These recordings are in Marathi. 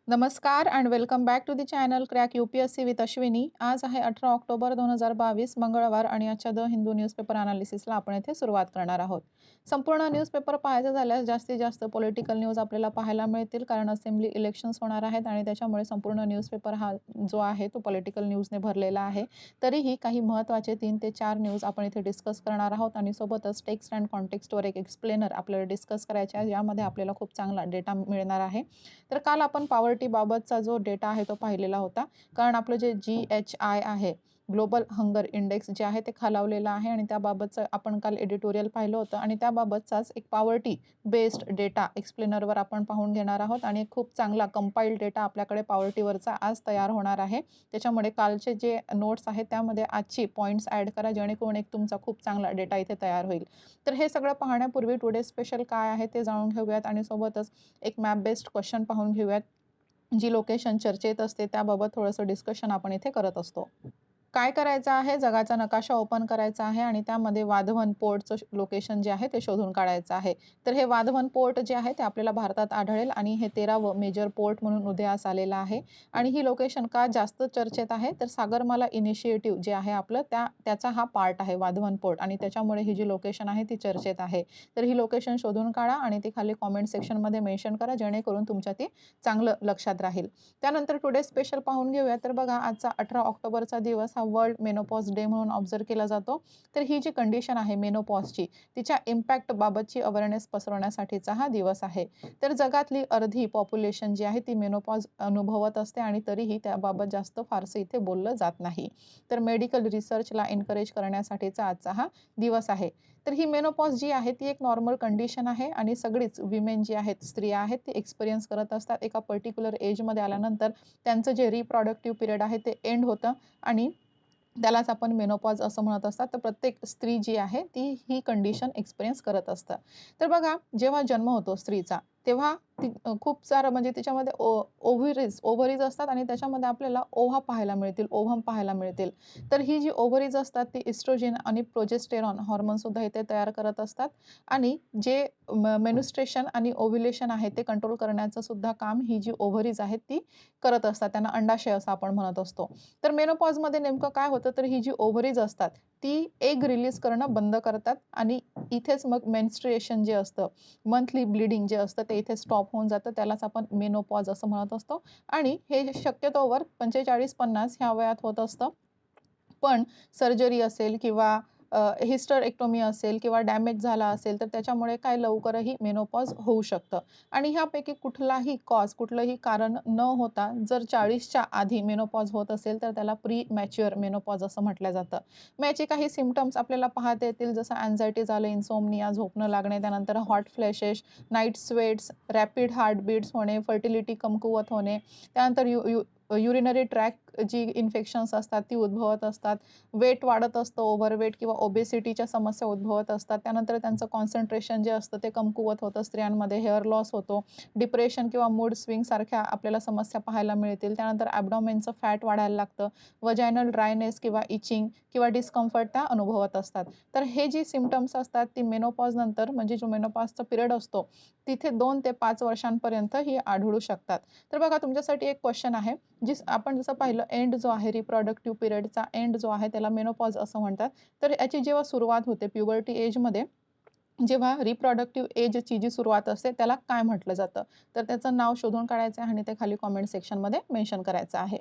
नमस्कार and welcome back to the channel crack UPSC with Ashwini. आज आहे 18 ऑक्टोबर 2022 मंगळवार आणि आजच्या द हिंदू न्यूजपेपर अनालिसिसला आपण येथे सुरुवात करणार आहोत. संपूर्ण न्यूजपेपर पाहायचं झाल्यास जास्तीत जास्त पॉलिटिकल न्यूज आपल्याला पाहायला मिळतील, कारण असेंब्ली इलेक्शन्स होणार आहेत आणि त्याच्यामुळे संपूर्ण न्यूजपेपर हा जो आहे तो पॉलिटिकल न्यूजने भरलेला आहे. तरीही काही महत्त्वाचे 3 ते 4 न्यूज आपण इथे डिस्कस करणार आहोत आणि सोबतच टेक्स्ट अँड कॉन्टेक्स्टवर एक एक्सप्लेनर आपल्याला डिस्कस करायचे आहे, यामध्ये आपल्याला खूप चांगला डेटा मिळणार आहे. तर काल आपण पॉवर्टीबाबतचा जो डेटा आहे तो पाहिलेला होता, कारण आपलं जे GHI आहे, ग्लोबल हंगर इंडेक्स जे आहे ते खालावलेलं आहे आणि त्याबाबतचं आपण काल एडिटोरियल पाहिलं होतं आणि त्याबाबतचाच एक पॉवर्टी बेस्ड डेटा एक्सप्लेनरवर आपण पाहून घेणार आहोत आणि खूप चांगला कंपाइल्ड डेटा आपल्याकडे पॉवर्टीवरचा आज तयार होणार आहे. त्याच्यामुळे कालचे जे नोट्स आहेत त्यामध्ये आजची पॉईंट्स ॲड करा, जेणेकरून एक तुमचा खूप चांगला डेटा इथे तयार होईल. तर हे सगळं पाहण्यापूर्वी टुडे स्पेशल काय आहे ते जाणून घेऊयात आणि सोबतच एक मॅप बेस्ड क्वेश्चन पाहून घेऊयात. जी लोकेशन चर्चेत असते त्याबाबत थोडंसं डिस्कशन आपण इथे करत असतो. काय करायचं आहे, जगाचा नकाशा ओपन करायचा आहे आणि त्यामध्ये वाधवन पोर्टचं लोकेशन जे आहे ते शोधून काढायचं आहे. तर हे वाधवन पोर्ट जे आहे ते आपल्याला भारतात आढळेल आणि हे 13वं मेजर पोर्ट म्हणून उदयास आलेलं आहे. आणि ही लोकेशन का जास्त चर्चेत आहे, तर सागरमाला इनिशिएटिव्ह जे आहे आपलं त्याचा हा पार्ट आहे वाधवन पोर्ट आणि त्याच्यामुळे ही जी लोकेशन आहे ती चर्चेत आहे. तर ही लोकेशन शोधून काढा आणि ती खाली कॉमेंट सेक्शनमध्ये मेन्शन करा, जेणेकरून तुमच्या ती चांगलं लक्षात राहील. त्यानंतर टुडे स्पेशल पाहून घेऊया. तर बघा, आजचा 18 ऑक्टोबरचा दिवस हा वर्ल्ड मेनोपॉज डे म्हणून ऑब्झर्व केला जातो. तर ही जी कंडिशन आहे मेनोपॉजची, तिच्या इम्पॅक्टबाबतची अवेअरनेस पसरवण्यासाठीचा हा दिवस आहे. तर जगातली अर्धी पॉप्युलेशन जी आहे ती मेनोपॉज अनुभवत असते आणि तरीही त्याबाबत जास्त फारसं इथे बोललं जात नाही. तर मेडिकल रिसर्चला एन्करेज करण्यासाठीचा आजचा हा दिवस आहे. तर ही मेनोपॉज जी आहे ती एक नॉर्मल कंडिशन आहे आणि सगळीच विमेन जी आहेत, स्त्रिया आहेत, ती एक्सपिरियन्स करत असतात. एका पर्टिक्युलर एजमध्ये आल्यानंतर त्यांचं जे रिप्रोडक्टिव्ह पिरियड आहे ते एंड होतं आणि त्यालाच आपण मेनोपॉज असं म्हणत असतात. तर प्रत्येक स्त्री जी आहे ती ही कंडिशन एक्सपिरियन्स करत असतं. तर बघा, जेव्हा जन्म होतो स्त्रीचा, तेव्हा ती खूप सारं म्हणजे तिच्यामध्ये ओव्हरीज असतात आणि त्याच्यामध्ये आपल्याला ओव्हा पाहायला मिळतील, ओव्हम पाहायला मिळतील. तर ही जी ओव्हरीज असतात ती इस्ट्रोजेन आणि प्रोजेस्टेरॉन हॉर्मोनसुद्धा इथे तयार करत असतात आणि जे मेन्स्ट्रुएशन आणि ओव्ह्युलेशन आहे ते कंट्रोल करण्याचं सुद्धा काम ही जी ओव्हरीज आहेत ती करत असतात. त्यांना अंडाशय असं आपण म्हणत असतो. तर मेनोपॉजमध्ये नेमकं काय होतं, तर ही जी ओव्हरीज असतात ती एग रिलीज करणं बंद करतात आणि इथेच मग मेन्स्ट्रुएशन जे असतं, मंथली ब्लीडिंग जे असतं ते इथे स्टॉप होऊन जातं. त्यालाच आपण मेनोपॉज असं म्हणत असतो आणि हे शक्यतोवर 45-50 ह्या वयात होत असतं. पण सर्जरी असेल किंवा हिस्टरेक्टोमी असेल किंवा डॅमेज झाला असेल, तर त्याच्यामुळे काय लवकरही मेनोपॉज होऊ शकतं. आणि ह्यापैकी कुठलंही कारण न होता जर 40च्या आधी मेनोपॉज होत असेल, तर त्याला प्री मॅच्युअर मेनोपॉज असं म्हटलं जातं. मग याचे काही सिम्प्टम्स आपल्याला पाहता येतील, जसं अँक्झायटी झालं, इन्सोम्निया, झोप न लागणे, त्यानंतर hot flashes, night sweats, rapid heartbeats होणे, फर्टिलिटी कमकुवत होणे, त्यानंतर युरिनरी ट्रॅक जी इन्फेक्शन्स असतात ती उद्भवत असतात. वेट वाढत असतं, ओव्हरवेट किंवा ओबेसिटीच्या समस्या उद्भवत असतात. त्यानंतर त्यांचं कॉन्सन्ट्रेशन जे असतं ते कमकुवत होतं स्त्रियांमध्ये, हेअर लॉस होतो, डिप्रेशन किंवा मूड स्विंग सारख्या आपल्याला समस्या पाहायला मिळतील. त्यानंतर ॲब्डोमेनचं फॅट वाढायला लागतं, वजायनल ड्रायनेस किंवा इचिंग किंवा डिस्कम्फर्ट त्या अनुभवत असतात. तर हे जी सिम्प्टम्स असतात ती मेनोपॉजनंतर, म्हणजे जो मेनोपॉजचा पिरियड असतो तिथे 2 ते 5 वर्षांपर्यंत ही आढळू शकतात. तर बघा, तुमच्यासाठी एक क्वेश्चन आहे, आपण जसं पाहिलं एंड जो आहे रिप्रोडक्टिव्ह पिरियडचा एंड जो आहे त्याला मेनोपॉज असं म्हणतात. तर याची जेव्हा सुरुवात होते प्युबर्टी एजमध्ये, जेव्हा रिप्रोडक्टिव्ह एजची जी सुरुवात असते त्याला काय म्हटलं जातं, तर त्याचं नाव शोधून काढायचं आहे आणि ते खाली कॉमेंट सेक्शनमध्ये मेन्शन करायचं आहे.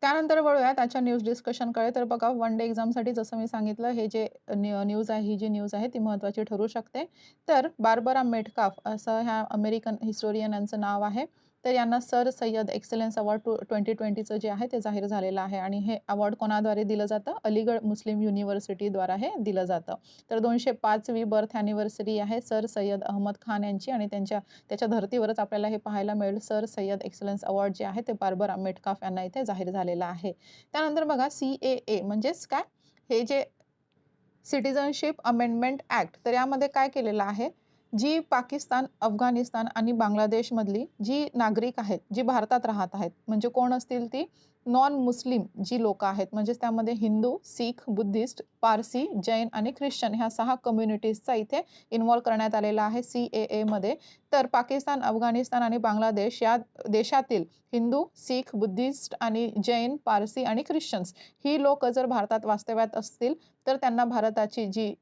त्यानंतर वळूया त्याच्या न्यूज डिस्कशनकडे. तर बघा, वन डे एक्झामसाठी जसं मी सांगितलं, हे जे न्यूज आहे, ही जी न्यूज आहे ती महत्त्वाची ठरू शकते. तर बार्बरा मेटकाफ असं ह्या अमेरिकन हिस्टोरियन यांचं नाव आहे. तर यांना सर सय्यद एक्सलन्स अवॉर्ड 2020चं जे आहे ते जाहीर झालेलं आहे आणि हे अवॉर्ड कोणाद्वारे दिलं जातं? अलीगढ मुस्लिम युनिव्हर्सिटीद्वारा हे दिलं जातं. तर 205वी बर्थ ॲनिव्हर्सरी आहे सर सय्यद अहमद खान यांची आणि त्याच्या धर्तीवरच आपल्याला हे पाहायला मिळेल. सर सय्यद एक्सलन्स अवॉर्ड जे आहे ते बार्बरा मेटकाफ यांना इथे जाहीर झालेलं आहे. त्यानंतर बघा, CAA म्हणजेच काय? हे जे सिटिझनशिप अमेंडमेंट ॲक्ट, तर यामध्ये काय केलेलं आहे? जी पाकिस्तान, अफगाणिस्तान आणि बांगलादेशमधली जी नागरिक आहेत, जी भारतात राहत आहेत, म्हणजे कोण असतील ती नॉन मुस्लिम जी लोकं आहेत, म्हणजेच त्यामध्ये हिंदू, शीख, बुद्धिस्ट, पारसी, जैन आणि ख्रिश्चन ह्या 6 कम्युनिटीजचा इथे इन्व्हॉल्व करण्यात आलेला आहे CAAमध्ये. तर पाकिस्तान, अफगाणिस्तान आणि बांगलादेश या देशातील हिंदू, शीख, बुद्धिस्ट आणि जैन, पारसी आणि ख्रिश्चन्स ही लोकं जर भारतात वास्तव्यात असतील, तर त्यांना भारताची जी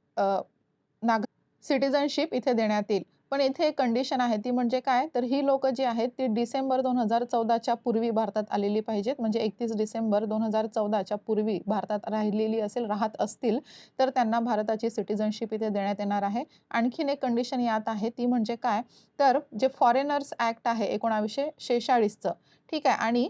सिटिझनशिप इथे देण्यात येईल. पण इथे एक कंडिशन आहे ती म्हणजे काय? तर ही लोकं जी आहेत ती डिसेंबर 2014च्या पूर्वी भारतात आलेली पाहिजेत. म्हणजे 31 डिसेंबर 2014च्या पूर्वी भारतात राहिलेली असेल, राहत असतील, तर त्यांना भारताची सिटिझनशिप इथे देण्यात येणार आहे. आणखीन एक कंडिशन यात आहे ती म्हणजे काय? तर जे फॉरेनर्स ॲक्ट आहे 1946चं ठीक आहे आणि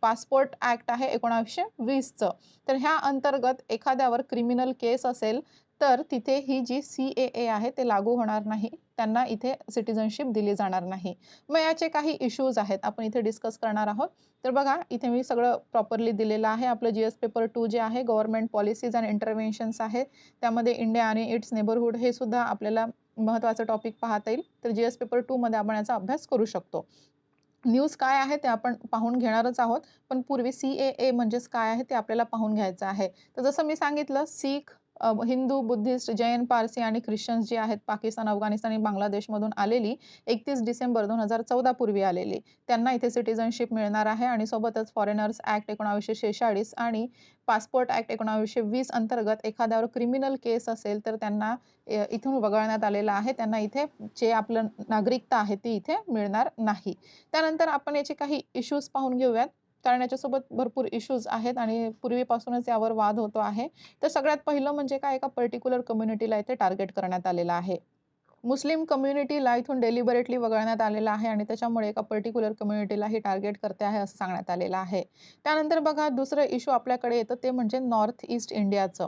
पासपोर्ट ॲक्ट आहे 1920चं. तर ह्या अंतर्गत एखाद्यावर क्रिमिनल केस असेल तर तिथे ही जी CAA आहे ते लागू होणार नाही. त्यांना इथे सिटिझनशिप दिली जाणार नाही. मग याचे काही इश्यूज आहेत. आपण इथे डिस्कस करणार आहोत. तर बघा इथे मी सगळं प्रॉपरली दिलेलं आहे. आपलं GS पेपर 2 जे आहे गव्हर्नमेंट पॉलिसीज अँड इंटरव्हेन्शन्स आहे. त्यामध्ये इंडिया आणि इट्स नेबरहूड हे सुद्धा आपल्याला महत्त्वाचं टॉपिक पाहता येईल. तर GS पेपर 2 मध्ये आपण याचा अभ्यास करू शकतो. न्यूज काय आहे ते आपण पाहून घेणारच आहोत. पण पूर्वी CAA म्हणजेच काय आहे ते आपल्याला पाहून घ्यायचं आहे. तर जसं मी सांगितलं शीख, हिंदू, बुद्धिस्ट, जैन, पारसी आणि ख्रिश्चन्स जे आहेत पाकिस्तान, अफगाणिस्तान आणि बांगलादेशमधून आलेली 31 डिसेंबर 2014 पूर्वी आलेली. त्यांना इथे सिटिझनशिप मिळणार आहे आणि सोबतच फॉरेनर्स ॲक्ट 1946 आणि पासपोर्ट ॲक्ट 1920 अंतर्गत एखाद्यावर क्रिमिनल केस असेल तर त्यांना इथून वगळण्यात आलेलं आहे. त्यांना इथे जे आपलं नागरिकता आहे ती इथे मिळणार नाही. त्यानंतर आपण याचे काही इश्यूज पाहून घेऊयात. कारण याच्यासोबत भरपूर इश्यूज आहेत आणि पूर्वीपासूनच यावर वाद होतो आहे. तर सगळ्यात पहिलं म्हणजे काय एका पर्टिक्युलर कम्युनिटीला इथे टार्गेट करण्यात आलेलं आहे. मुस्लिम कम्युनिटीला इथून डेलिबरेटली वगळण्यात आलेलं आहे आणि त्याच्यामुळे एका पर्टिक्युलर कम्युनिटीला ही टार्गेट करते आहे असं सांगण्यात आलेलं आहे. त्यानंतर बघा दुसरं इश्यू आपल्याकडे येतं ते म्हणजे नॉर्थ ईस्ट इंडियाचं.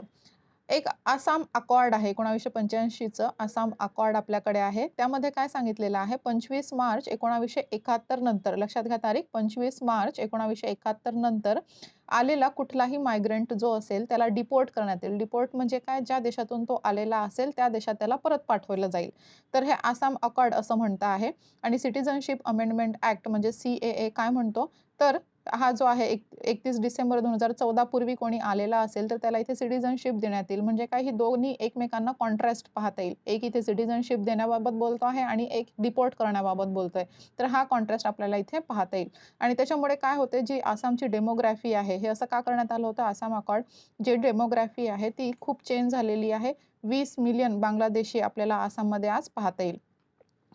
एक आसाम अकॉर्ड आहे 1985चं आसाम अकॉर्ड आपल्याकडे आहे. त्यामध्ये काय सांगितलेलं आहे 25 मार्च 1971 नंतर लक्षात घ्या तारीख 25 मार्च 1971 नंतर आलेला कुठलाही मायग्रंट जो असेल त्याला डिपोर्ट करण्यात येईल. डिपोर्ट म्हणजे काय? ज्या देशातून तो आलेला असेल त्या देशात त्याला परत पाठवलं जाईल. तर हे आसाम अकॉर्ड असं म्हणतं आहे आणि सिटिझनशिप अमेंडमेंट ॲक्ट म्हणजे CAA काय म्हणतो? तर हा जो आहे 31 डिसेंबर 2014 पूर्वी कोणी आलेला असेल, तर त्याला इथे सिटिझनशिप देण्यात येईल. म्हणजे काय ही दोन्ही एकमेकांना कॉन्ट्रास्ट पाहता येईल. एक इथे सिटिझनशिप देण्याबाबत बोलतो आहे आणि एक डिपोर्ट करण्याबाबत बोलतोय. तर हा कॉन्ट्रास्ट आपल्याला इथे पाहता येईल. आणि त्याच्यामुळे काय होते, जी आसामची डेमोग्राफी आहे, हे असं का करण्यात आलं होतं आसाम अकॉर्ड? जे डेमोग्राफी आहे ती खूप चेंज झालेली आहे. 20 मिलियन बांगलादेशी आपल्याला आसाममध्ये आज पाहता येईल.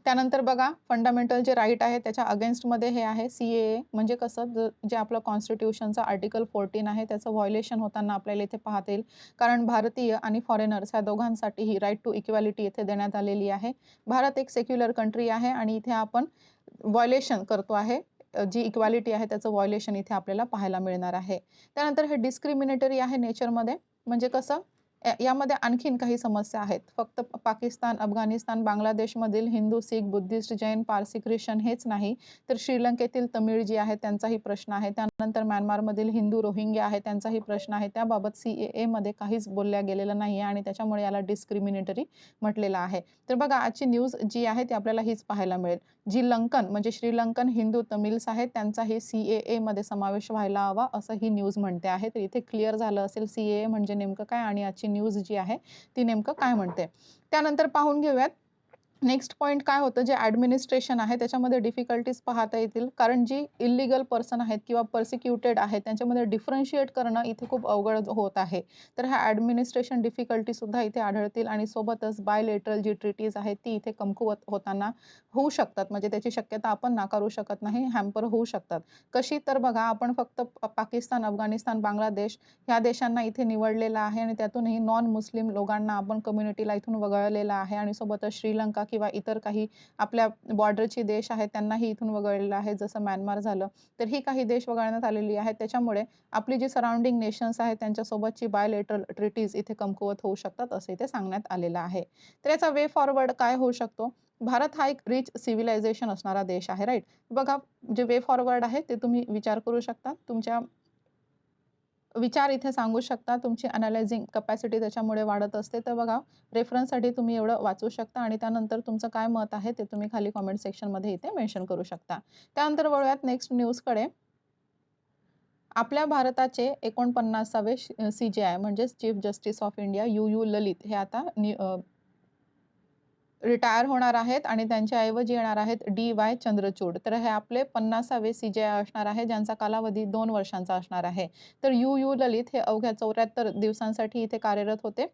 त्यानंतर बघा फंडामेंटल जे राईट आहे त्याच्या अगेन्स्टमध्ये हे आहे CAA म्हणजे कसं जे आपलं कॉन्स्टिट्यूशनचं आर्टिकल 14 आहे त्याचं व्हायोलेशन होताना आपल्याला इथे पाहता येईल. कारण भारतीय आणि फॉरेनर्स ह्या दोघांसाठीही राईट टू इक्वॅलिटी इथे देण्यात आलेली आहे. भारत एक सेक्युलर कंट्री आहे आणि इथे आपण व्हायोलेशन करतो आहे. जी इक्वॅलिटी आहे त्याचं व्हायोलेशन इथे आपल्याला पाहायला मिळणार आहे. त्यानंतर हे डिस्क्रिमिनेटरी आहे नेचरमध्ये म्हणजे कसं यामध्ये आणखीन काही समस्या आहेत. फक्त पाकिस्तान, अफगाणिस्तान, बांगलादेशमधील हिंदू, शीख, बुद्धिस्ट, जैन, पारसी, ख्रिश्चन हेच नाही, तर श्रीलंकेतील तमिळ जी आहे त्यांचाही प्रश्न आहे. त्यानंतर म्यानमारमधील हिंदू, रोहिंग्या आहे त्यांचाही प्रश्न आहे. त्याबाबत CAAमध्ये काहीच बोलल्या गेलेलं नाही आहे आणि त्याच्यामुळे याला डिस्क्रिमिनेटरी म्हटलेलं आहे. तर बघा आजची न्यूज जी आहे ती आपल्याला हीच पाहायला मिळेल. जी लंकन म्हणजे श्रीलंकन हिंदू तमिल्स आहेत त्यांचाही CAAमध्ये समावेश व्हायला हवा असं ही न्यूज म्हणते आहे. तर इथे क्लिअर झालं असेल CAA म्हणजे नेमकं काय आणि आजची न्यूज जी आहे ती नेमकं काय म्हणते. त्यानंतर पाहून घेऊयात नेक्स्ट पॉइंट काय होतं जे ॲडमिनिस्ट्रेशन आहे त्याच्यामध्ये डिफिकल्टीज पाहता येतील. कारण जी इल्लीगल पर्सन आहेत किंवा पर्सिक्युटेड आहेत त्यांच्यामध्ये डिफरन्शिएट करणं इथे खूप अवघड होत आहे. तर ह्या ॲडमिनिस्ट्रेशन डिफिकल्टीसुद्धा इथे आढळतील आणि सोबतच बायलेटरल जी ट्रिटीज आहेत ती इथे कमकुवत होताना होऊ शकतात. म्हणजे त्याची शक्यता आपण नाकारू शकत नाही, हॅम्पर होऊ शकतात. कशी? तर बघा आपण फक्त पाकिस्तान, अफगाणिस्तान, बांगलादेश ह्या देशांना इथे निवडलेलं आहे आणि त्यातूनही नॉन मुस्लिम लोकांना आपण कम्युनिटीला इथून वगळलेलं आहे आणि सोबतच श्रीलंका किंवा इतर काही आपल्या बॉर्डरचे देश आहेत त्यांनाही इथून वगळलेलं आहे जसं म्यानमार झालं. तर ही काही देश वगळण्यात आलेली आहेत. त्याच्यामुळे आपली जी सराउंडिंग नेशन्स आहेत त्यांच्यासोबतची बायलेटरल ट्रिटीज इथे कमकुवत होऊ शकतात असं इथे सांगण्यात आलेलं आहे. तर याचा वे फॉरवर्ड काय होऊ शकतो? भारत हा एक रिच सिव्हिलायझेशन असणारा देश आहे राईट. बघा जे वे फॉरवर्ड आहे ते तुम्ही विचार करू शकता तुमच्या विचार इथे सांगू शकता. तुमची अॅनालायझिंग कपॅसिटी त्याच्यामुळे वाढत असते. तर बघा रेफरन्ससाठी तुम्ही एवढं वाचू शकता आणि त्यानंतर तुमचं काय मत आहे ते तुम्ही खाली कमेंट सेक्शनमध्ये इथे मेन्शन करू शकता. त्यानंतर वळूयात नेक्स्ट न्यूजकडे. आपल्या भारताचे 49वे CJI म्हणजेच chief justice of India U Lalit हे आता रिटायर होणार आहेत आणि त्यांच्या ऐवजी येणार आहेत DY चंद्रचूड. तर हे आपले 50वे CJI असणार आहे, ज्यांचा कालावधी 2 वर्षांचा असणार आहे. तर यू ललित हे अवघ्या 74 दिवसांसाठी इथे कार्यरत होते.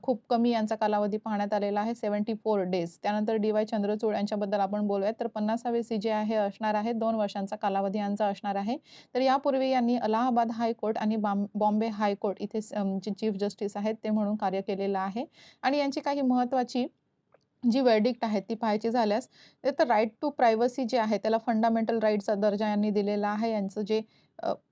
खूप कमी यांचा कालावधी पाहण्यात आलेला आहे, 74 डेज. त्यानंतर DY चंद्रचूड यांच्याबद्दल आपण बोलूयात. तर 50वे CJI हे असणार आहे, 2 वर्षांचा कालावधी यांचा असणार आहे. तर यापूर्वी यांनी अलाहाबाद हायकोर्ट आणि बॉम्बे हायकोर्ट इथे जे चीफ जस्टिस आहेत ते म्हणून कार्य केलेलं आहे. आणि यांची काही महत्त्वाची जी व्हर्डिक्ट आहे ती पाहायची झाल्यास तर राईट टू प्रायव्हसी जे आहे त्याला फंडामेंटल राईटचा दर्जा यांनी दिलेला आहे. यांचं जे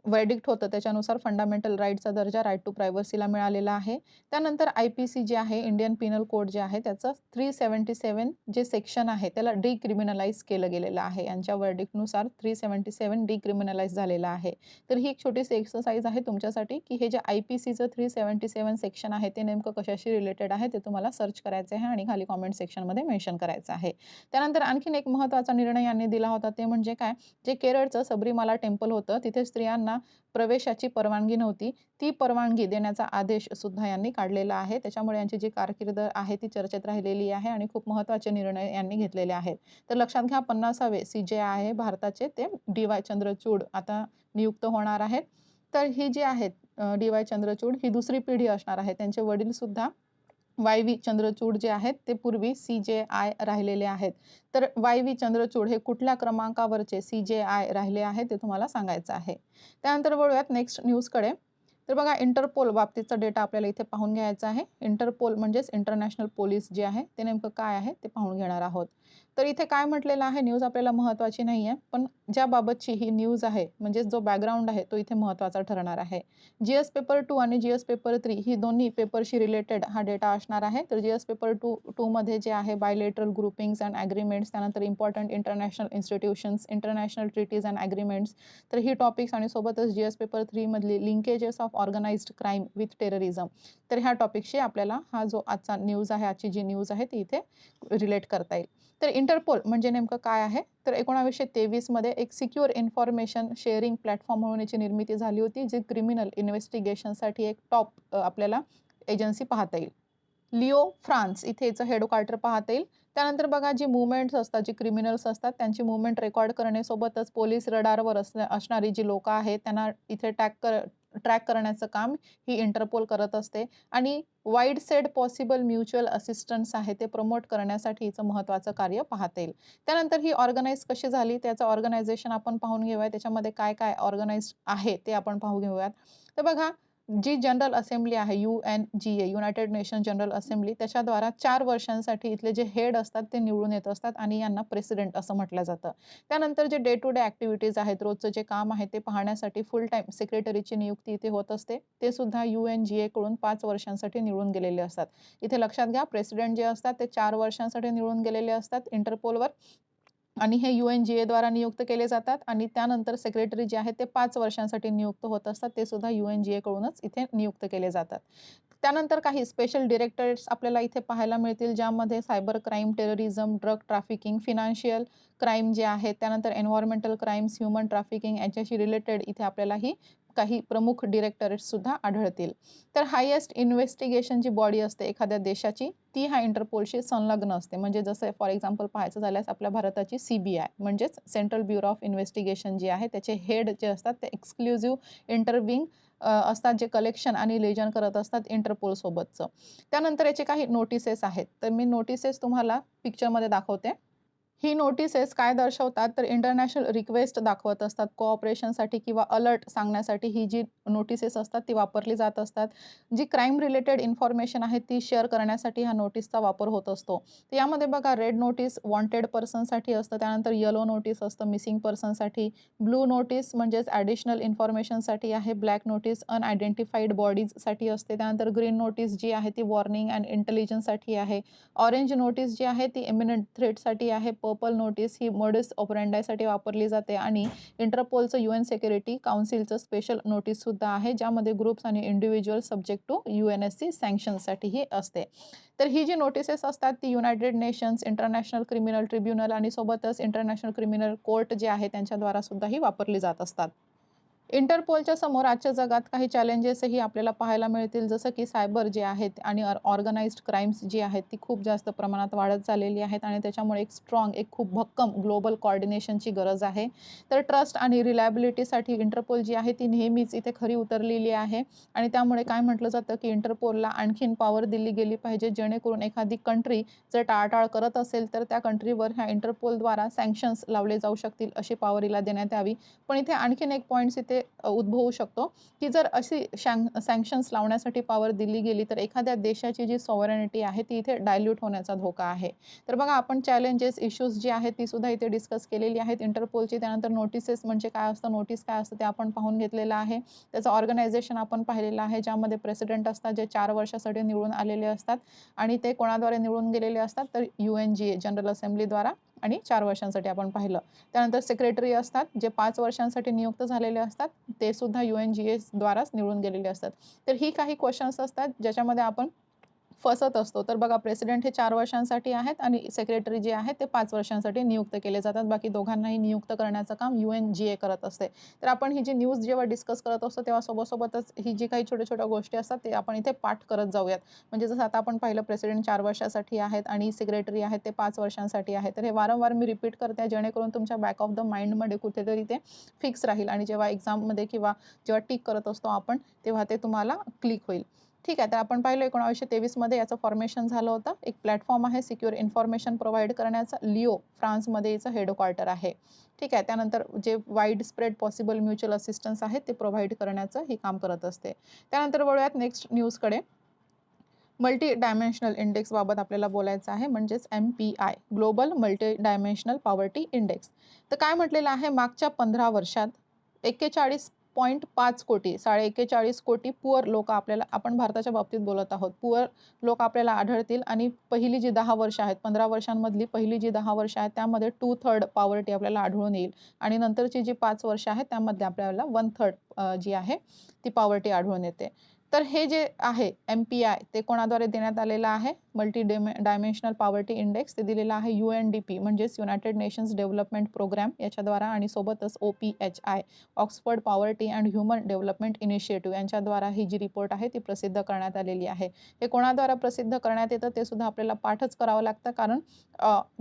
व्हर्डिक्ट होतं त्याच्यानुसार फंडामेंटल राईटचा दर्जा राईट टू प्रायव्हसीला मिळालेला आहे. त्यानंतर IPC जे आहे इंडियन पिनल कोड जे आहे त्याचं 377 जे सेक्शन आहे त्याला डिक्रिमिनलाइज केलं गेलेलं आहे. यांच्या व्हर्डिक्टनुसार 377 डिक्रिमिनलाइज झालेलं आहे. तर ही एक छोटीशी एक्सरसाइज आहे तुमच्यासाठी की हे जे IPCचं 377 सेक्शन आहे ते नेमकं कशाशी रिलेटेड आहे ते तुम्हाला सर्च करायचं आहे आणि खाली कमेंट सेक्शनमध्ये मेन्शन करायचं आहे. त्यानंतर आणखीन एक महत्त्वाचा निर्णय यांनी दिला होता ते म्हणजे काय, जे केरळचं सबरीमाला टेम्पल होतं तिथे स्त्रियांना प्रवेशाची परवानगी नव्हती. ती परवानगी देण्याचा आदेश सुद्धा यांनी काढलेला आहे. त्याच्यामुळे यांची जी कारकीर्द आहे ती चर्चेत राहिलेली आहे आणि खूप महत्त्वाचे निर्णय यांनी घेतलेले आहेत. तर लक्षात घ्या 50वे CJI आहे भारताचे ते DY चंद्रचूड आता नियुक्त होणार आहेत. तर ही जी आहेत DY चंद्रचूड ही दुसरी पिढी असणार आहे. त्यांचे वडील सुद्धा YV चंद्रचूड जे आहेत ते पूर्वी CJI राहिलेले आहेत. तर YV चंद्रचूड हे कुठल्या क्रमांकावरचे CJI राहिले आहेत ते तुम्हाला सांगायचं आहे. त्यानंतर वळूयात नेक्स्ट न्यूजकडे. तर बघा इंटरपोल बाबतीतचा डेटा आपल्याला इथे पाहून घ्यायचा आहे. इंटरपोल म्हणजेच इंटरनॅशनल पोलीस जे आहे ते नेमकं काय आहे ते पाहून घेणार आहोत. तर इथे काय म्हटलेलं आहे, न्यूज आपल्याला महत्त्वाची नाही आहे, पण ज्याबाबतची ही न्यूज आहे म्हणजेच जो बॅकग्राऊंड आहे तो इथे महत्त्वाचा ठरणार आहे. GS पेपर 2 आणि GS पेपर 3 ही दोन्ही पेपरशी रिलेटेड हा डेटा असणार आहे. तर GS पेपर 2 मध्ये जे आहे बायलेटरल ग्रुपिंग्स अँड ॲग्रीमेंट्स, त्यानंतर important international institutions, international treaties and agreements, तर ही टॉपिक्स आणि सोबतच GS पेपर 3 मधली linkages of organized crime with terrorism, तर ह्या टॉपिकशी आपल्याला हा जो आजचा न्यूज आहे, आजची जी न्यूज आहे ती इथे रिलेट करता येईल. तर इंटरपोल म्हणजे नेमकं काय आहे, तर 1923 मध्ये एक सिक्युअर इन्फॉर्मेशन शेअरिंग प्लॅटफॉर्म म्हणून याची निर्मिती झाली होती, जी क्रिमिनल इन्व्हेस्टिगेशनसाठी एक टॉप आपल्याला एजन्सी पाहता येईल. लिओ फ्रान्स इथे याचं हेडक्वार्टर पाहता येईल. त्यानंतर बघा जी मुवमेंट्स असतात, जी क्रिमिनल्स असतात त्यांची मुवमेंट रेकॉर्ड करणे, सोबतच पोलीस रडारवर असणारी जी लोकं आहेत त्यांना इथे ट्रॅक करण्याचं काम ही इंटरपोल करत असते आणि wide sed possible mutual assistance आहे ते प्रमोट करण्यासाठी हिचं महत्त्वाचं कार्य पाहता येईल. त्यानंतर ही ऑर्गनाइज कशी झाली त्याचं ऑर्गनायझेशन आपण पाहून घेऊया. त्याच्यामध्ये काय काय ऑर्गनाइज आहे ते आपण पाहून घेऊयात. तर बघा जी जनरल असेंब्ली आहे UNGA united nation general assembly त्याच्याद्वारा 4 वर्षांसाठी इथले जे हेड असतात ते निवडून येत असतात आणि यांना प्रेसिडेंट असं म्हटलं जातं. त्यानंतर जे डे टू डे ॲक्टिव्हिटीज आहेत, रोजचं जे काम आहे ते पाहण्यासाठी फुल टाईम सेक्रेटरीची नियुक्ती इथे होत असते. ते सुद्धा UNGA कडून 5 वर्षांसाठी निवडून गेलेले असतात. इथे लक्षात घ्या प्रेसिडेंट जे असतात ते 4 वर्षांसाठी निवडून गेलेले असतात इंटरपोलवर आणि हे UNGA द्वारा नियुक्त केले जातात आणि त्यानंतर सेक्रेटरी जे आहेत ते 5 वर्षांसाठी नियुक्त होत असतात. ते सुद्धा UNGA कडूनच इथे नियुक्त केले जातात. त्यानंतर काही स्पेशल डिरेक्टरेट्स आपल्याला इथे पाहायला मिळतील, ज्यामध्ये cyber crime, terrorism, drug trafficking, financial crime जे आहेत, त्यानंतर एन्व्हायर्मेंटल क्राईम्स, ह्युमन ट्रॅफिकिंग याच्याशी रिलेटेड इथे आपल्याला ही काही प्रमुख डिरेक्टरेट्स सुद्धा आढळतील. तर हायेस्ट इन्व्हेस्टिगेशन जी बॉडी असते एखाद्या देशाची ती ह्या इंटरपोलशी संलग्न असते. म्हणजे जसं फॉर एक्झाम्पल पाहायचं झाल्यास आपल्या भारताची CBI म्हणजेच सेंट्रल ब्युरो ऑफ इन्व्हेस्टिगेशन जी आहे त्याचे हेड जे असतात ते एक्सक्लुझिव्ह इंटरव्हिंग असतात, जे कलेक्शन आणि लिजन करत असतात इंटरपोल सोबतचं. त्यानंतर याचे काही नोटिसेस आहेत. तर मी नोटिसेस तुम्हाला पिक्चरमध्ये दाखवते. ही नोटिसेस काय दर्शवतात तर इंटरनॅशनल रिक्वेस्ट दाखवत असतात कोऑपरेशनसाठी किंवा अलर्ट सांगण्यासाठी. ही जी नोटिसेस असतात ती वापरली जात असतात. जी क्राईम रिलेटेड इन्फॉर्मेशन आहे ती शेअर करण्यासाठी ह्या नोटीसचा वापर होत असतो. तर यामध्ये बघा रेड नोटीस वॉन्टेड पर्सनसाठी असतं, त्यानंतर येलो नोटीस असतं मिसिंग पर्सनसाठी, ब्लू नोटीस म्हणजेच ॲडिशनल इन्फॉर्मेशनसाठी आहे, ब्लॅक नोटीस अनआयडेंटिफाईड बॉडीजसाठी असते, त्यानंतर ग्रीन नोटीस जी आहे ती वॉर्निंग अँड इंटेलिजन्ससाठी आहे, ऑरेंज नोटीस जी आहे ती इमिनंट थ्रेटसाठी आहे, पर्पल नोटीस ही मोडस ऑपरेंडासाठी वापरली जाते आणि इंटरपोलचं UN सिक्युरिटी काउन्सिलचं स्पेशल नोटीससुद्धा आहे, ज्यामध्ये ग्रुप्स आणि इंडिव्हिज्युअल सब्जेक्ट टू UNSC सँक्शन्ससाठीही असते. तर ही जी नोटिसेस असतात ती United nations, international criminal tribunal आणि सोबतच इंटरनॅशनल क्रिमिनल कोर्ट जे आहे त्यांच्याद्वारा सुद्धाही वापरली जात असतात. इंटरपोलच्या समोर आजच्या जगात काही चॅलेंजेसही आपल्याला पाहायला मिळतील, जसं की सायबर जे आहेत आणि ऑर्गनाइज्ड क्राईम्स जी आहेत ती खूप जास्त प्रमाणात वाढत चाललेली आहेत आणि त्याच्यामुळे एक खूप भक्कम ग्लोबल कोऑर्डिनेशनची गरज आहे. तर ट्रस्ट आणि रिलायबिलिटीसाठी इंटरपोल जी आहे ती नेहमीच इथे खरी उतरलेली आहे आणि त्यामुळे काय म्हटलं जातं की इंटरपोलला आणखीन पॉवर दिली गेली पाहिजे, जेणेकरून एखादी कंट्री जर टाळाटाळ करत असेल तर त्या कंट्रीवर ह्या इंटरपोलद्वारा सँक्शन्स लावले जाऊ शकतील, अशी पॉवर हिला देण्यात यावी. पण इथे आणखीन एक पॉइंट्स इथे उद्भवू शकतो, की जर अशी सँक्शन्स लावण्यासाठी पॉवर दिली गेली तर एखाद्या देशाची जी सॉव्हरेनिटी आहे ती इथे डायल्यूट होण्याचा धोका आहे. तर बघा आपण चॅलेंजेस, इश्यूज जी आहेत ती सुद्धा इथे डिस्कस केलेली आहेत इंटरपोलची. त्यानंतर नोटिसेस म्हणजे काय असतं, नोटीस काय असतं ते आपण पाहून घेतलेलं आहे. त्याचं ऑर्गनायझेशन आपण पाहिलेलं आहे, ज्यामध्ये प्रेसिडेंट असतात जे 4 वर्षासाठी निवडून आलेले असतात आणि ते कोणाद्वारे निवडून गेलेले असतात तर UNGA जनरल असेंब्लीद्वारा आणि 4 वर्षांसाठी आपण पाहिलं. त्यानंतर सेक्रेटरी असतात जे 5 वर्षांसाठी नियुक्त झालेले असतात, ते सुद्धा UNGAद्वाराच निवडून गेलेले असतात. तर ही काही क्वेशन्स असतात ज्याच्यामध्ये आपण फसत असतो. तर बघा प्रेसिडेंट हे 4 वर्षांसाठी आहेत आणि सेक्रेटरी जे आहेत ते 5 वर्षांसाठी नियुक्त केले जातात. बाकी दोघांनाही नियुक्त करण्याचं काम UNGA करत असते. तर आपण ही जी न्यूज जेव्हा डिस्कस करत असतो तेव्हा सोबतच ही जी काही छोट्या-छोट्या गोष्टी असतात ते आपण इथे पाठ करत जाऊयात. म्हणजे जसं आता आपण पाहिलं प्रेसिडेंट 4 वर्षासाठी आहेत आणि सेक्रेटरी आहेत ते 5 वर्षांसाठी आहे. तर हे वारंवार मी रिपीट करते जेणेकरून तुमच्या बॅक ऑफ द माइंडमध्ये कुठेतरी ते फिक्स राहील आणि जेव्हा एक्झाममध्ये किंवा जेव्हा टिक करत असतो आपण तेव्हा ते तुम्हाला क्लिक होईल. ठीक आहे, तर आपण पाहिलं 1923 मध्ये याचं फॉर्मेशन झालं होतं. एक प्लॅटफॉर्म आहे सिक्युअर इन्फॉर्मेशन प्रोव्हाईड करण्याचा. लिओ फ्रान्समध्ये याचं हेडक्वार्टर आहे. ठीक आहे, त्यानंतर जे wide spread possible mutual assistance आहे ते प्रोव्हाईड करण्याचं हे काम करत असते. त्यानंतर वळूयात नेक्स्ट न्यूजकडे. मल्टी डायमेन्शनल इंडेक्सबाबत आपल्याला बोलायचं आहे, म्हणजेच MPI global multi dimensional poverty index. तर काय म्हटलेलं आहे, मागच्या 15 वर्षात 41.5 कोटी, 41.5 कोटी पुअर लोक आपल्याला, आपण भारताच्या बाबतीत बोलत आहोत, पुअर लोक आपल्याला आढळतील आणि पहिली जी 10 वर्ष आहेत, 15 वर्षांमधली पहिली जी 10 वर्ष आहेत त्यामध्ये 2/3 पॉवर्टी आपल्याला आढळून येईल आणि नंतरची जी 5 वर्ष आहेत त्यामध्ये आपल्याला 1/3 जी आहे ती पॉवर्टी आढळून येते. तर हे जे आहे MPI ते कोणाद्वारे देण्यात आलेलं आहे, मल्टी डायमेन्शनल पॉवर्टी इंडेक्स, ते दिलेलं आहे UNDP म्हणजेच युनायटेड नेशन्स डेव्हलपमेंट प्रोग्राम याच्याद्वारा आणि सोबतच OPHI Oxford poverty and human development initiative यांच्याद्वारा ही जी रिपोर्ट आहे ती प्रसिद्ध करण्यात आलेली आहे. हे कोणाद्वारा प्रसिद्ध करण्यात येतं ते सुद्धा आपल्याला पाठच करावं लागतं, कारण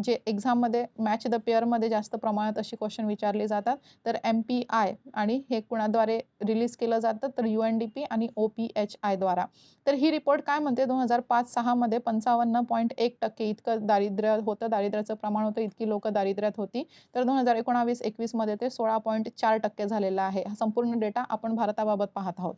जे एक्झाममध्ये मॅच द पेअरमध्ये जास्त प्रमाणात अशी क्वेश्चन विचारले जातात. तर MPI आणि हे कुणाद्वारे रिलीज केलं जातं तर UNDP आणि OPHI द्वारा. तर ही रिपोर्ट काय म्हणते, 2005-6 मध्ये 55.1% इतकं दारिद्र्य होतं, दारिद्र्याचं प्रमाण होतं, इतकी लोकं दारिद्र्यात होती. तर 2019-21 मध्ये ते 16.4% झालेलं आहे. हा संपूर्ण डेटा आपण भारताबाबत पाहत आहोत.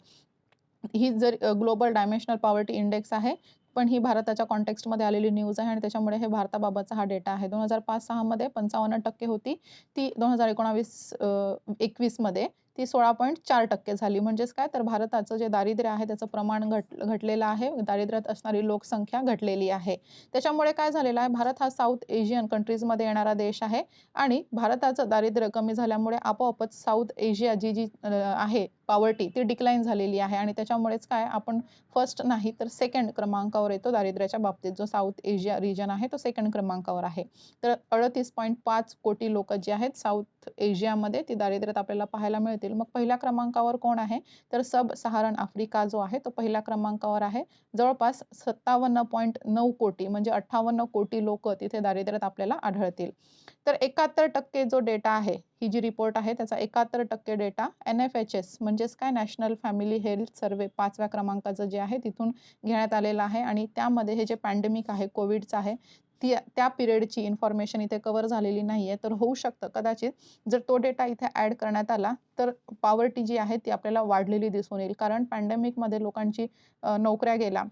ही जर ग्लोबल डायमेन्शनल पॉवर्टी इंडेक्स आहे, पण ही भारताच्या कॉन्टेक्स्टमध्ये आलेली न्यूज आहे आणि त्याच्यामुळे हे भारताबाबतचा हा डेटा आहे. 2005-6 मध्ये 55% होती, ती 2019-21 मध्ये ती 16.4% झाली. म्हणजेच काय, तर भारताचं जे दारिद्र्य आहे त्याचं प्रमाण घटलेलं आहे, दारिद्र्यात असणारी लोकसंख्या घटलेली आहे. त्याच्यामुळे काय झालेलं आहे, भारत हा साऊथ एशियन कंट्रीजमध्ये येणारा देश आहे आणि भारताचं दारिद्र्य कमी झाल्यामुळे आपोआपच साऊथ एशिया जी आहे पॉवर्टी ती डिक्लाइन झालेली आहे आणि त्याच्यामुळेच काय, आपण फर्स्ट नाही तर सेकंड क्रमांकावर येतो दारिद्र्याच्या बाबतीत. जो साऊथ एशिया रिजन आहे तो सेकंड क्रमांकावर आहे. तर 38.5 कोटी लोक जी आहेत साऊथ एशियामध्ये ती दारिद्र्यात आपल्याला पाहायला मिळतील. मग पहिल्या क्रमांकावर कोण आहे, तर सब सहारन आफ्रिका जो आहे तो पहिल्या क्रमांकावर आहे. जवळपास 57.9 कोटी म्हणजे 58 कोटी लोक तिथे दारिद्र्यात आपल्याला आढळतील. तर 71% जो डेटा आहे, ही जी रिपोर्ट आहे त्याचा 71% डेटा NFHS म्हणजेच काय, नॅशनल फॅमिली हेल्थ सर्व्हे 5व्या क्रमांकाचं जे आहे तिथून घेण्यात आलेलं आहे आणि त्यामध्ये हे जे पॅन्डेमिक आहे कोविडचं आहे त्या पिरियडची इन्फॉर्मेशन इथे कव्हर झालेली नाही आहे. तर होऊ शकतं कदाचित जर तो डेटा इथे ॲड करण्यात आला तर पॉवर्टी जी आहे ती आपल्याला वाढलेली दिसून येईल, कारण पॅन्डेमिकमध्ये लोकांची नोकऱ्या गेल्या,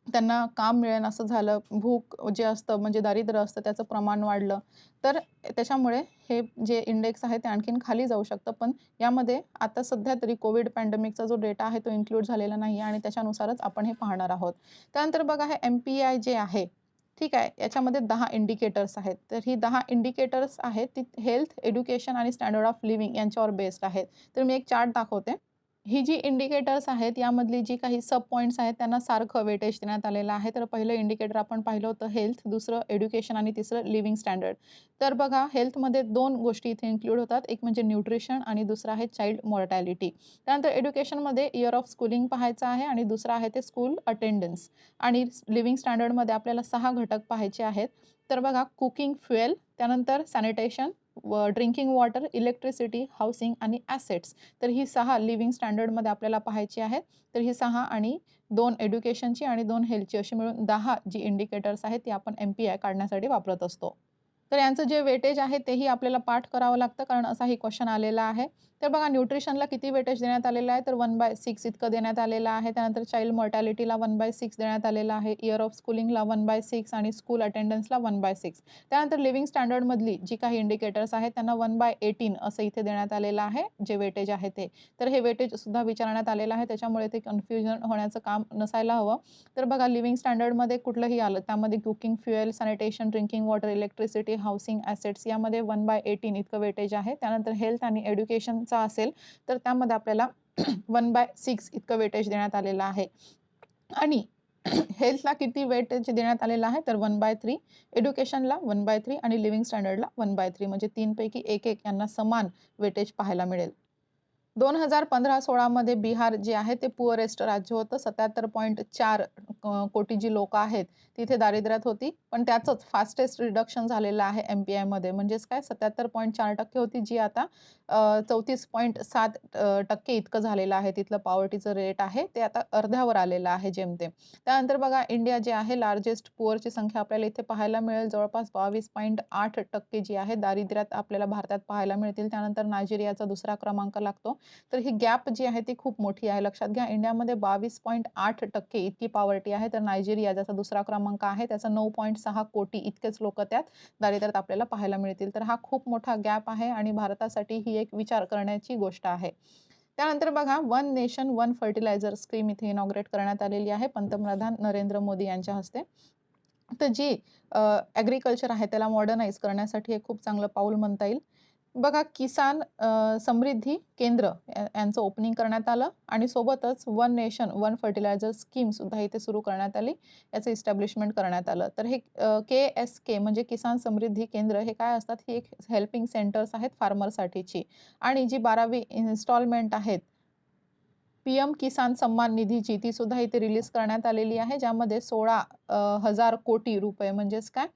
त्यांना काम मिळेन असं झालं, भूक जे असतं म्हणजे दारिद्र्य असतं त्याचं प्रमाण वाढलं. तर त्याच्यामुळे हे जे इंडेक्स आहे ते आणखीन खाली जाऊ शकतं. पण यामध्ये आता सध्या तरी कोविड पॅन्डेमिकचा जो डेटा आहे तो इन्क्लूड झालेला नाही आहे आणि त्याच्यानुसारच आपण हे पाहणार आहोत. त्यानंतर बघा हे MPI जे आहे, ठीक आहे. याच्यामध्ये 10 इंडिकेटर्स आहेत. तर ही 10 इंडिकेटर्स आहेत ती हेल्थ, एज्युकेशन आणि स्टँडर्ड ऑफ लिव्हिंग यांच्यावर बेस्ड आहेत. तर मी एक चार्ट दाखवते. ही जी इंडिकेटर्स आहेत यामधली जी काही सब पॉइंट्स आहेत त्यांना सारखं वेटेज देण्यात आलेलं आहे. तर पहिलं इंडिकेटर आपण पाहिलं होतं हेल्थ, दुसरं एज्युकेशन आणि तिसरं लिव्हिंग स्टँडर्ड. तर बघा हेल्थमध्ये 2 गोष्टी इथे इन्क्लूड होतात. एक म्हणजे न्यूट्रिशन आणि दुसरं आहे चाइल्ड मॉर्टॅलिटी. त्यानंतर एज्युकेशनमध्ये इयर ऑफ स्कूलिंग पाहायचं आहे आणि दुसरं आहे ते स्कूल अटेंडन्स. आणि लिव्हिंग स्टँडर्डमध्ये आपल्याला 6 घटक पाहायचे आहेत. तर बघा कुकिंग फ्युएल, त्यानंतर sanitation, drinking water, electricity, housing आणि ॲसेट्स. तर ही 6 लिव्हिंग स्टँडर्डमध्ये आपल्याला पाहायची आहेत. तर ही 6 आणि 2 एज्युकेशनची आणि 2 हेल्थची अशी मिळून 10 जी इंडिकेटर्स आहेत ती आपण MPI काढण्यासाठी वापरत असतो. तर यांचं जे वेटेज आहे तेही आपल्याला पाठ करावं लागतं कारण असाही क्वेश्चन आलेला आहे. तर बघा न्यूट्रिशनला किती वेटेज देण्यात आलेलं आहे तर 1/6 इतकं देण्यात आलेलं आहे. त्यानंतर चाइल्ड मॉर्टॅलिटीला 1/6 देण्यात आलेलं आहे. इयर ऑफ स्कूलिंगला 1/6 आणि स्कूल अटेंडन्सला 1/6. त्यानंतर लिव्हिंग स्टँडर्डमधली जी काही इंडिकेटर्स आहेत त्यांना 1/18 असं इथे देण्यात आलेलं आहे जे वेटेज आहे ते. तर हे वेटेजसुद्धा विचारण्यात आलेलं आहे त्याच्यामुळे ते कन्फ्युजन होण्याचं काम नसायला हवं. तर बघा लिव्हिंग स्टँडर्डमध्ये कुठलंही आलं त्यामध्ये cooking fuel, sanitation, drinking water, electricity, housing, assets यामध्ये 1/18 इतकं वेटेज आहे. त्यानंतर हेल्थ आणि एज्युकेशनचा असेल तर त्यामध्ये आपल्याला 1/6 इतकं वेटेज देण्यात आलेलं आहे. आणि हेल्थला किती वेटेज देण्यात आलेलं आहे तर 1/3, एज्युकेशनला 1/3 आणि लिव्हिंग स्टँडर्डला 1/3 म्हणजे 3 पैकी 1-1 यांना समान वेटेज पाहायला मिळेल. 2015-16 मध्ये बिहार जे आहे ते पुअरेस्ट राज्य होतं. 77.4 कोटी जी लोकं आहेत, तिथे दारिद्र्यात होती. पण त्याचंच फास्टेस्ट रिडक्शन झालेलं आहे MPIमध्ये. म्हणजेच काय 77.4% होती, जी आता 34.7 टक्के इतकं झालेलं आहे. तिथलं पॉवर्टीचं रेट आहे, ते आता अर्ध्यावर आलेलं आहे जेमतेम. त्यानंतर बघा इंडिया जे आहे लार्जेस्ट पुअरची संख्या आपल्याला इथे पाहायला मिळेल. जवळपास 22.8% जी आहे दारिद्र्यात आपल्याला भारतात पाहायला मिळतील. त्यानंतर नायजेरियाचा दुसरा क्रमांक लागतो. तर ही गॅप जी आहे ती खूप मोठी आहे. लक्षात घ्या इंडियामध्ये 22.8% इतकी पॉवर्टी आहे. तर नायजेरिया ज्याचा दुसरा क्रमांक आहे त्याचा 9.6 कोटी इतकेच लोकं त्यात दारिद्र्यात आपल्याला पाहायला मिळतील. तर हा खूप मोठा गॅप आहे आणि भारतासाठी ही एक विचार करण्याची गोष्ट आहे. त्यानंतर बघा one nation one fertilizer scheme इथे इनॉग्रेट करण्यात आलेली आहे पंतप्रधान नरेंद्र मोदी यांच्या हस्ते. तर जी ॲग्रीकल्चर आहे त्याला मॉडर्नाइज करण्यासाठी हे खूप चांगलं पाऊल म्हणता येईल. बघा किसान समृद्धी केंद्र यांचं ओपनिंग करण्यात आलं आणि सोबतच वन नेशन वन फर्टिलायझर स्कीमसुद्धा इथे सुरू करण्यात आली. याचं इस्टॅब्लिशमेंट करण्यात आलं. तर हे KSK म्हणजे किसान समृद्धी केंद्र हे काय असतात? ही एक हेल्पिंग सेंटर्स आहेत फार्मरसाठीची आणि जी 12वी इन्स्टॉलमेंट आहेत PM किसान सन्मान निधीची ती सुद्धा इथे रिलीज करण्यात आलेली आहे. ज्यामध्ये 16,000 कोटी रुपये म्हणजेच काय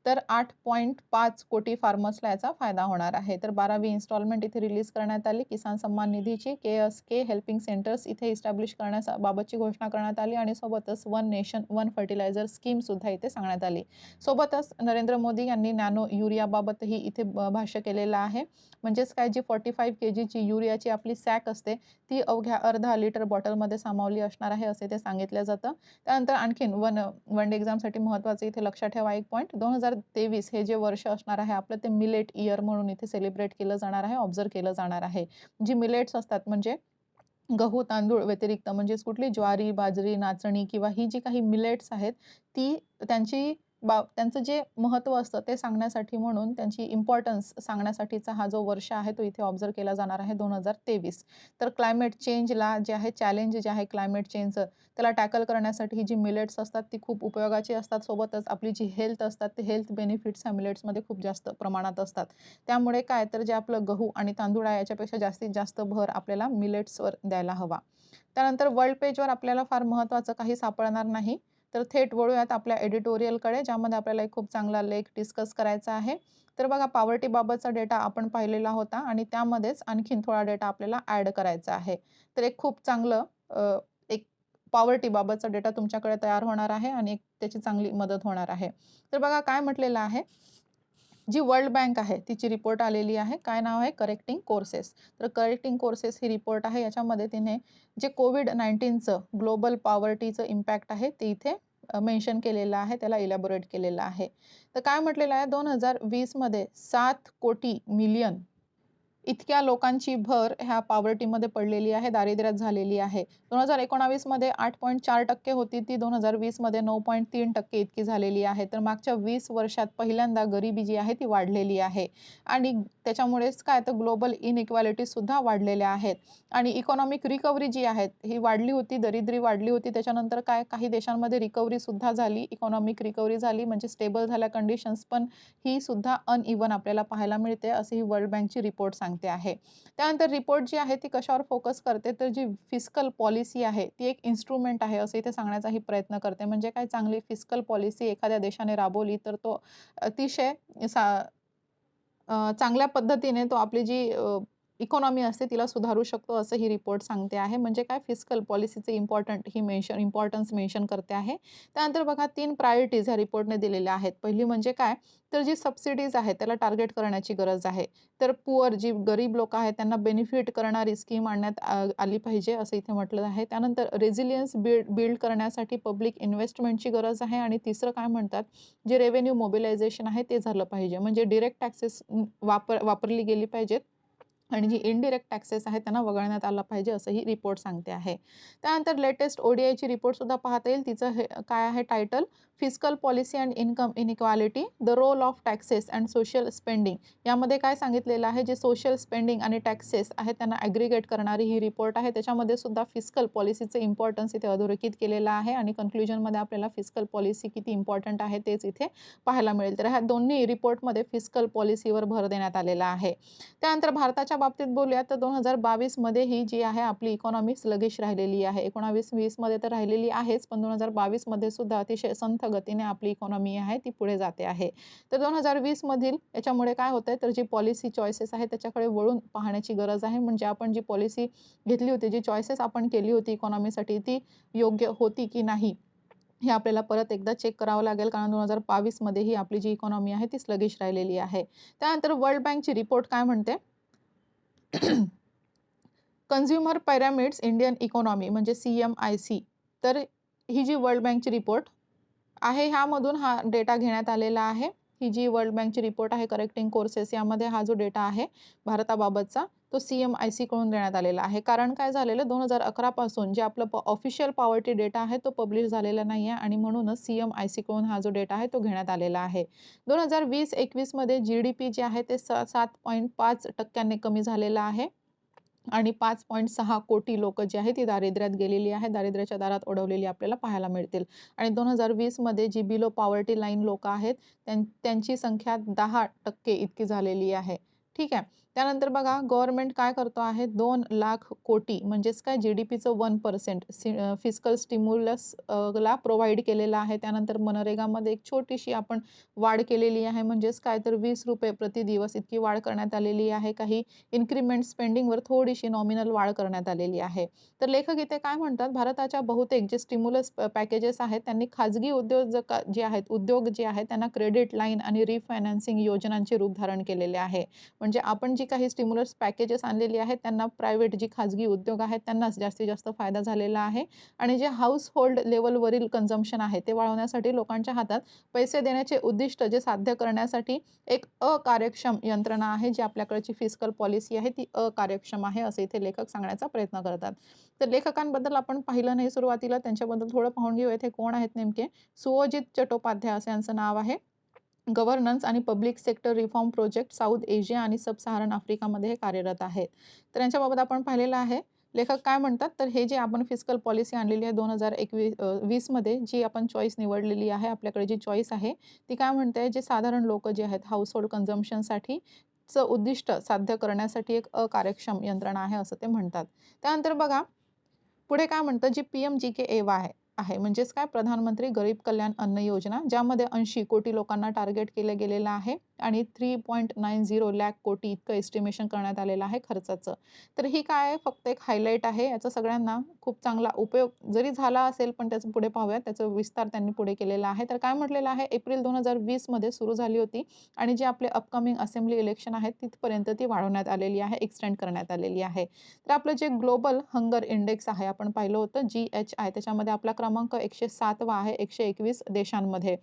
तर 8.5 कोटी फार्मर्सला याचा फायदा होणार आहे. तर 12वी इन्स्टॉलमेंट इथे रिलीज करण्यात आली. किसान सन्मान निधीची KSK हेल्पिंग सेंटर्स इथे इस्टॅब्लिश करण्याबाबतची घोषणा करण्यात आली आणि सोबतच वन नेशन वन फर्टिलायझर स्कीमसुद्धा इथे सांगण्यात आली. सोबतच नरेंद्र मोदी यांनी नॅनो युरियाबाबतही इथे भाष्य केलेलं आहे. म्हणजेच काय जी 45 kgची युरियाची आपली सॅक असते ती अवघ्या अर्धा लिटर बॉटलमध्ये सामावली असणार आहे असे ते सांगितलं जातं. त्यानंतर आणखीन वन डे एक्झामसाठी महत्त्वाचं इथे लक्षात ठेवा एक पॉईंट 2023 हे जे वर्ष असणार आहे आपलं ते मिलेट इयर म्हणून इथे सेलिब्रेट केलं जाणार आहे, ऑब्झर्व्ह केलं जाणार आहे. जी मिलेट्स असतात म्हणजे गहू, तांदूळ व्यतिरिक्त म्हणजेच कुठली ज्वारी, बाजरी, नाचणी किंवा ही जी काही मिलेट्स आहेत ती त्यांची त्यांचं जे महत्त्व असतं ते सांगण्यासाठी म्हणून त्यांची इम्पॉर्टन्स सांगण्यासाठीचा हा जो वर्ष आहे तो इथे ऑब्झर्व्ह केला जाणार आहे 2023. तर क्लायमेट चेंजला जे आहे चॅलेंज जे आहे क्लायमेट चेंजचं त्याला टॅकल करण्यासाठी ही जी मिलेट्स असतात ती खूप उपयोगाची असतात. सोबतच आपली जी हेल्थ असतात ते हेल्थ बेनिफिट्स ह्या मिलेट्समध्ये खूप जास्त प्रमाणात असतात. त्यामुळे काय तर जे आपलं गहू आणि तांदूळ आहे याच्यापेक्षा जास्तीत जास्त भर आपल्याला मिलेट्सवर द्यायला हवा. त्यानंतर वर्ल्ड पेजवर आपल्याला फार महत्त्वाचं काही सापडणार नाही. तर थेट वळूयात आपल्या एडिटोरियलकडे ज्यामध्ये आपल्याला एक खूप चांगला लेख डिस्कस करायचा आहे. तर बघा पॉवर्टीबाबतचा डेटा आपण पाहिलेला होता आणि त्यामध्येच आणखीन थोडा डेटा आपल्याला ॲड करायचा आहे. तर एक खूप चांगलं एक पॉवर्टीबाबतचा डेटा तुमच्याकडे तयार होणार आहे आणि त्याची चांगली मदत होणार आहे. तर बघा काय म्हटलेलं आहे जी वर्ल्ड बँक आहे तिची रिपोर्ट आलेली आहे. काय नाव आहे? Correcting courses. तर करेक्टिंग कोर्सेस ही रिपोर्ट आहे. याच्यामध्ये तिने जे COVID-19चं ग्लोबल पॉवर्टीचं इम्पॅक्ट आहे ते इथे मेन्शन केलेलं आहे. त्याला इलॅबोरेट केलेलं आहे. तर काय म्हटलेलं आहे 2020 मध्ये 7 कोटी मिलियन इतक्या लोकांची भर ह्या पॉवर्टीमध्ये पडलेली आहे, दारिद्र्यात झालेली आहे. 2019 मध्ये 8.4% होती ती 2020 मध्ये 9.3% इतकी झालेली आहे. तर मागच्या 20 वर्षात पहिल्यांदा गरिबी जी आहे ती वाढलेली आहे आणि त्याच्यामुळेच काय तर ग्लोबल इनइक्वालिटीसुद्धा वाढलेल्या आहेत आणि इकॉनॉमिक रिकव्हरी जी आहे ही वाढली होती, दरिद्री वाढली होती. त्याच्यानंतर काय काही देशांमध्ये रिकव्हरीसुद्धा झाली, इकॉनॉमिक रिकव्हरी झाली म्हणजे स्टेबल झाल्या कंडिशन्स, पण ही सुद्धा अनइव्हन आपल्याला पाहायला मिळते, असे ही वर्ल्ड बँकची रिपोर्ट सांगते आहे. त्यानंतर रिपोर्ट जी आहे ती कशावर फोकस करते, तर जी फिस्कल पॉलिसी आहे ती एक इन्स्ट्रुमेंट आहे असं इथे सांगण्याचाही प्रयत्न करते. म्हणजे काय चांगली फिस्कल पॉलिसी एखाद्या देशाने राबवली तर तो अतिशय चांगल्या पद्धतीने तो आपली जी इकॉनॉमी असते तिला सुधारू शकतो असं ही रिपोर्ट सांगते आहे. म्हणजे काय फिस्कल पॉलिसीचे इम्पॉर्टन्स मेन्शन करते आहे. त्यानंतर बघा 3 प्रायोरिटीज ह्या रिपोर्टने दिलेल्या आहेत. पहिली म्हणजे काय, तर जी सबसिडीज आहेत त्याला टार्गेट करण्याची गरज आहे. तर पुअर जी गरीब लोकं आहेत त्यांना बेनिफिट करणारी स्कीम आणण्यात आली पाहिजे असं इथे म्हटलं आहे. त्यानंतर रेझिलियन्स बिल्ड करण्यासाठी पब्लिक इन्व्हेस्टमेंटची गरज आहे आणि तिसरं काय म्हणतात, जे रेव्हेन्यू मोबिलायझेशन आहे ते झालं पाहिजे. म्हणजे डायरेक्ट टॅक्सेस वापरली गेली पाहिजेत आणि जी इनडायरेक्ट टॅक्सेस आहेत त्यांना वगळण्यात आलं पाहिजे असं ही रिपोर्ट सांगते आहे. त्यानंतर लेटेस्ट ODIची रिपोर्टसुद्धा पाहता येईल. तिचं हे काय आहे title, fiscal policy and income inequality, the role of taxes and social spending. यामध्ये काय सांगितलेलं आहे, जे सोशल स्पेंडिंग आणि टॅक्सेस आहेत त्यांना ॲग्रिगेट करणारी ही रिपोर्ट आहे. त्याच्यामध्ये सुद्धा फिस्कल पॉलिसीचं इम्पॉर्टन्स इथे अधोरेखित केलेलं आहे आणि कन्क्लुजनमध्ये आपल्याला फिस्कल पॉलिसी किती इम्पॉर्टंट आहे तेच इथे पाहायला मिळेल. तर ह्या दोन्ही रिपोर्टमध्ये फिस्कल पॉलिसीवर भर देण्यात आलेला आहे. त्यानंतर भारताच्या बाबतीत बोलूया तर 2022 मध्ये ही जी आहे आपली इकॉनॉमी स्लगिश राहिलेली आहे. 19-20 मध्ये तर राहिलेली आहेच, पण 2022 मध्ये सुद्धा अतिशय संथ गतीने आपली इकॉनॉमी आहे ती पुढे जाते आहे. तर 2020 मधील याच्यामुळे काय होतंय, तर जी पॉलिसी चॉईसेस आहे त्याच्याकडे वळून पाहण्याची गरज आहे. म्हणजे आपण जी पॉलिसी घेतली होती, जी चॉईसेस आपण केली होती इकॉनॉमीसाठी ती योग्य होती की नाही, हे आपल्याला परत एकदा चेक करावं लागेल. कारण 2022 मध्ये ही आपली जी इकॉनॉमी आहे ती स्लगिश राहिलेली आहे. त्यानंतर वर्ल्ड बँकची रिपोर्ट काय म्हणते, कन्झ्युमर पिरॅमिड्स इंडियन इकॉनॉमी म्हणजे CMIC. तर ही जी वर्ल्ड बँकची रिपोर्ट आहे ह्यामधून हा डेटा घेण्यात आलेला आहे. ही जी वर्ल्ड बँकची रिपोर्ट आहे करेक्टिंग कोर्सेस, यामध्ये हा जो डेटा आहे भारताबाबतचा तो CMIC कडून देण्यात आलेला आहे. कारण काय झालेलं, 2011 पासून जे आपलं ऑफिशियल पॉवर्टी डेटा आहे तो पब्लिश झालेला नाही आहे आणि म्हणूनच CMIC कडून हा जो डेटा आहे तो घेण्यात आलेला आहे. 2020-21 मध्ये GDP जे आहे ते 7.5% कमी झालेलं आहे आणि 5.6 कोटी लोकं जी आहेत ती दारिद्र्यात गेलेली आहे, दारिद्र्याच्या दारात ओढवलेली आपल्याला पाहायला मिळतील. आणि 2020 मध्ये जी बिलो पॉवर्टी लाईन लोकं आहेत त्यांची संख्या 10% इतकी झालेली आहे. ठीक आहे. त्यानंतर बघा गव्हर्नमेंट काय करतो आहे, 2 लाख कोटी म्हणजेच काय GDPचं 1% फिस्कल स्टिम्युलस ला प्रोव्हाईड केलेलं आहे. त्यानंतर मनरेगामध्ये एक छोटीशी आपण वाढ केलेली आहे. म्हणजेच काय तर ₹20 प्रति दिवस इतकी वाढ करण्यात आलेली आहे. काही इन्क्रिमेंट स्पेंडिंगवर थोडीशी नॉमिनल वाढ करण्यात आलेली आहे. तर लेखक इथे काय म्हणतात, भारताच्या बहुतेक जे स्टिम्युलस पॅकेजेस आहेत त्यांनी खाजगी उद्योग जे आहेत त्यांना क्रेडिट लाईन आणि रिफायनान्सिंग योजनांचे रूप धारण केलेले आहे. म्हणजे आपण जी काही स्टिम्युलस पॅकेजेस आणलेली आहेत त्यांना प्रायव्हेट जी खाजगी उद्योग आहेत त्यांनाच जास्तीत जास्त फायदा झालेला आहे आणि जे हाऊसहोल्ड लेव्हलवरील कन्झम्पशन आहे ते वाढवण्यासाठी लोकांच्या हातात पैसे देण्याचे उद्दिष्ट जे साध्य करण्यासाठी एक अकार्यक्षम यंत्रणा आहे, जी आपल्याकडची फिस्कल पॉलिसी आहे ती अकार्यक्षम आहे असं इथे लेखक सांगण्याचा प्रयत्न करतात. तर लेखकांबद्दल आपण पाहिलं नाही सुरुवातीला, त्यांच्याबद्दल थोडं पाहून घेऊ. इथे कोण आहेत नेमके, सुओजित चट्टोपाध्याय असं यांचं नाव आहे. गव्हर्नन्स आणि public sector reform project south Asia आणि सब सहारन आफ्रिकामध्ये हे कार्यरत आहेत. तर यांच्याबाबत आपण पाहिलेलं आहे. लेखक काय म्हणतात, तर हे जे आपण फिस्कल पॉलिसी आणलेली आहे 2020 मध्ये जी आपण चॉईस निवडलेली आहे, आपल्याकडे जी चॉईस आहे ती काय म्हणते, जे साधारण लोकं जे आहेत हाऊसहोल्ड कन्झम्पशनसाठी चं उद्दिष्ट साध्य करण्यासाठी एक अकार्यक्षम यंत्रणा आहे असं ते म्हणतात. त्यानंतर बघा पुढे काय म्हणतं, जी PMGKAY आहे म्हणजेच काय, प्रधानमंत्री गरीब कल्याण अन्न योजना, ज्यामध्ये 80 कोटी लोकांना टार्गेट केलं गेलेलं आहे आणि 3.90 लाख कोटी इतकं एस्टिमेशन करण्यात आलेलं आहे खर्चाचं. तर ही काय आहे, फक्त एक हायलाईट आहे. याचा सगळ्यांना खूप चांगला उपयोग जरी झाला असेल, पण त्याचं पुढे पाहूया, त्याचा विस्तार त्यांनी पुढे केलेला आहे. तर काय म्हटलेलं आहे, एप्रिल 2020 मध्ये सुरू झाली होती आणि जे आपले अपकमिंग असेंब्ली इलेक्शन आहेत तिथपर्यंत ती वाढवण्यात आलेली आहे, एक्सटेंड करण्यात आलेली आहे. तर आपलं जे ग्लोबल हंगर इंडेक्स आहे आपण पाहिलं होतं GHI, त्याच्यामध्ये आपला क्रमांक 107वा आहे 121 देशांमध्ये.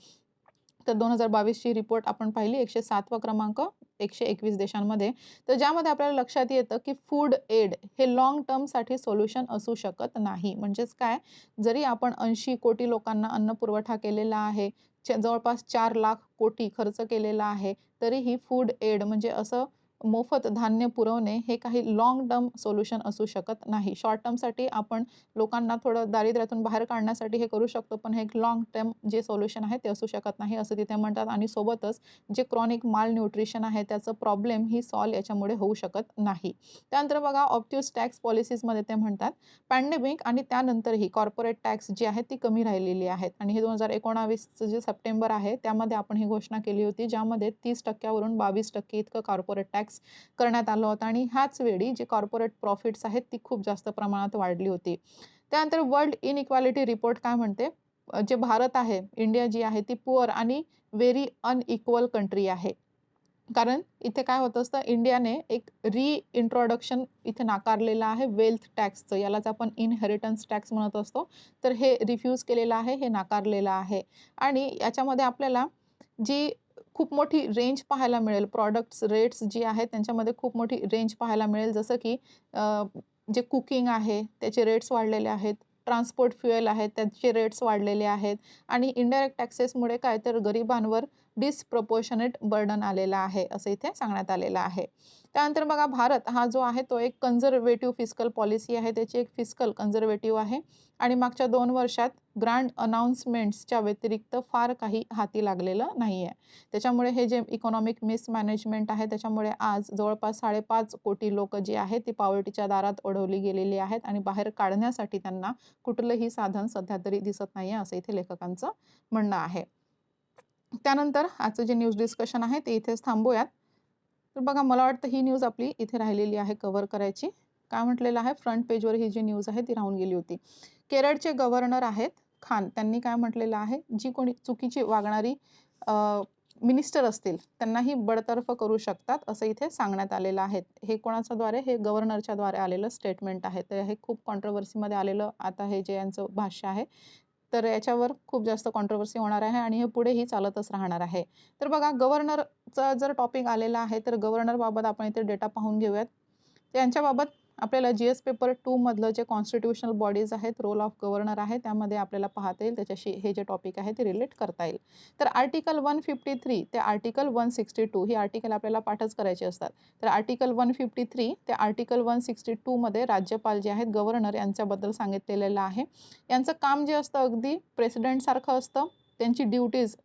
तर 2022 ची रिपोर्ट आपण पाहिली, 107वा क्रमांक 121 देशांमध्ये. तर ज्यामध्ये आपल्याला लक्षात येतं की फूड एड हे लाँग टर्मसाठी सोल्युशन असू शकत नाही. म्हणजेच काय, जरी आपण 80 कोटी लोकांना अन्न पुरवठा केलेला आहे, जवळपास 4 लाख कोटी खर्च केलेला आहे, तरीही फूड एड म्हणजे असं मोफत धान्य पुरवणे हे काही लाँग टर्म सोल्युशन असू शकत नाही. शॉर्ट टर्मसाठी आपण लोकांना थोडं दारिद्र्यातून बाहेर काढण्यासाठी हे करू शकतो, पण हे एक लाँग टर्म जे सोल्युशन आहे ते असू शकत नाही असं तिथे म्हणतात. आणि सोबतच जे क्रॉनिक माल न्यूट्रिशन आहे त्याचं प्रॉब्लेम ही सॉल्व्ह याच्यामुळे होऊ शकत नाही. त्यानंतर बघा ऑब्ट्यूज टॅक्स पॉलिसीजमध्ये ते म्हणतात पॅन्डेमिक आणि त्यानंतरही कॉर्पोरेट टॅक्स जी आहे ती कमी राहिलेली आहेत. आणि हे 2019चं जे सप्टेंबर आहे त्यामध्ये आपण ही घोषणा केली होती, ज्यामध्ये 30% वरून 22% इतकं कॉर्पोरेट टॅक्स करण्यात आलं होतं. आणि ह्याच वेळी जे कॉर्पोरेट प्रॉफिट्स आहेत ती खूप जास्त प्रमाणात वाढली होती. त्यानंतर वर्ल्ड इनइक्वालिटी रिपोर्ट काय म्हणते, जे भारत आहे, इंडिया जी आहे ती पुअर आणि व्हेरी अनइक्वल कंट्री आहे. कारण इथे काय होत असतं, इंडियाने एक रिइंट्रोडक्शन इथे नाकारलेलं आहे वेल्थ टॅक्सचं, यालाच आपण इनहेरिटन्स टॅक्स म्हणत असतो. तर हे रिफ्यूज केलेलं आहे, हे नाकारलेलं आहे. आणि याच्यामध्ये आपल्याला जी खूप मोठी रेंज पाहायला मिळेल, प्रॉडक्ट्स रेट्स जी आहेत त्यांच्यामध्ये खूप मोठी रेंज पाहायला मिळेल. जसं की जे कुकिंग आहे त्याचे रेट्स वाढलेले आहेत, ट्रान्सपोर्ट फ्युएल आहेत त्याचे रेट्स वाढलेले आहेत. आणि इनडायरेक्ट टॅक्सेसमुळे काय तर गरिबांवर डिसप्रपोर्शनेट बर्डन आलेलं आहे असं इथे सांगण्यात आलेलं आहे. त्यानंतर बघा भारत हा जो आहे तो एक कन्झर्वेटिव्ह फिस्कल पॉलिसी आहे, त्याची एक फिस्कल कन्झर्वेटिव्ह आहे. आणि मागच्या 2 वर्षात ग्रँड अनाउन्समेंट्सच्या व्यतिरिक्त फार काही हाती लागलेलं नाही आहे. त्याच्यामुळे हे जे इकॉनॉमिक मिसमॅनेजमेंट आहे त्याच्यामुळे आज जवळपास 5.5 कोटी लोकं जी आहेत ती पॉवर्टीच्या दारात ओढवली गेलेली आहेत आणि बाहेर काढण्यासाठी त्यांना कुठलंही साधन सध्या तरी दिसत नाही आहे असं इथे लेखकांचं म्हणणं आहे. त्यानंतर आजचं जे न्यूज डिस्कशन आहे ते इथेच थांबूयात. तर बघा मला वाटतं ही न्यूज आपली इथे राहिलेली आहे कव्हर करायची. काय म्हटलेलं आहे, फ्रंट पेजवर ही जी न्यूज आहे ती राहून गेली होती. केरळचे गव्हर्नर आहेत खान, त्यांनी काय म्हटलेलं आहे, जी कोणी चुकीची वागणारी मिनिस्टर असतील त्यांनाही बडतर्फ करू शकतात असं इथे सांगण्यात आलेलं आहे. हे कोणाच्या द्वारे, हे गव्हर्नरच्या द्वारे आलेलं स्टेटमेंट आहे. तर हे खूप कॉन्ट्रोव्हर्सीमध्ये आलेलं आता हे जे यांचं भाष्य आहे, तर याच्यावर खूप जास्त कॉन्ट्रोव्हर्सी होणार आहे आणि हे पुढेही चालतच राहणार आहे. तर बघा गव्हर्नरचा जर टॉपिक आलेला आहे तर गव्हर्नरबाबत आपण इथे डेटा पाहून घेऊयात. त्यांच्याबाबत आपल्याला GS पेपर 2 मधलं जे कॉन्स्टिट्यूशनल बॉडीज आहेत, रोल ऑफ गव्हर्नर आहे, त्यामध्ये आपल्याला पाहता येईल, त्याच्याशी हे जे टॉपिक आहे ते रिलेट करता येईल. तर आर्टिकल 153 ते आर्टिकल 162 ही आर्टिकल आपल्याला पाठच करायची असतात. तर आर्टिकल 153 ते आर्टिकल 162 मध्ये राज्यपाल जे आहेत, गव्हर्नर यांच्याबद्दल सांगितलेलं आहे. यांचं काम जे असतं अगदी प्रेसिडेंटसारखं असतं. त्यांची ड्युटीज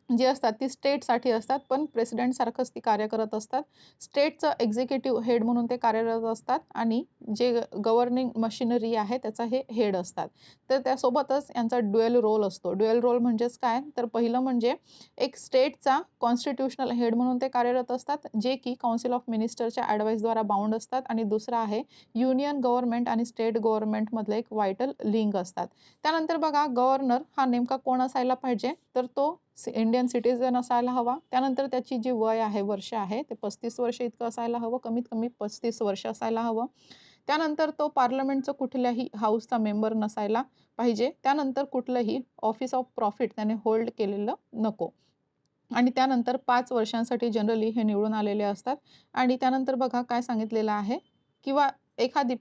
जी असतात ती स्टेटसाठी असतात, पण प्रेसिडेंटसारखंच ती कार्य करत असतात. स्टेटचं एक्झिक्युटिव्ह हेड म्हणून ते कार्यरत असतात आणि जे गव्हर्निंग मशिनरी आहे त्याचा हे हेड असतात. तर त्यासोबतच यांचा ड्युअल रोल असतो. ड्युअल रोल म्हणजेच काय, तर पहिलं म्हणजे एक स्टेटचा कॉन्स्टिट्यूशनल हेड म्हणून ते कार्यरत असतात, जे की काउन्सिल ऑफ मिनिस्टरच्या ॲडवाईसद्वारा बाउंड असतात. आणि दुसरा आहे युनियन गव्हर्नमेंट आणि स्टेट गव्हर्नमेंटमधलं एक व्हायटल लिंक असतात. त्यानंतर बघा गव्हर्नर हा नेमका कोण असायला पाहिजे, तर तो इंडियन सिटिझन असायला हवा. त्यानंतर त्याची जी वय आहे, वर्ष आहे, ते 35 वर्ष इतकं असायला हवं, कमीत कमी 35 वर्ष असायला हवं. त्यानंतर तो पार्लमेंटचं कुठल्याही हाऊसचा मेंबर नसायला पाहिजे. त्यानंतर कुठलंही ऑफिस ऑफ प्रॉफिट त्याने होल्ड केलेलं नको. आणि त्यानंतर 5 वर्षांसाठी जनरली हे निवडून आलेले असतात. आणि त्यानंतर बघा काय सांगितलेलं आहे, किंवा एखादी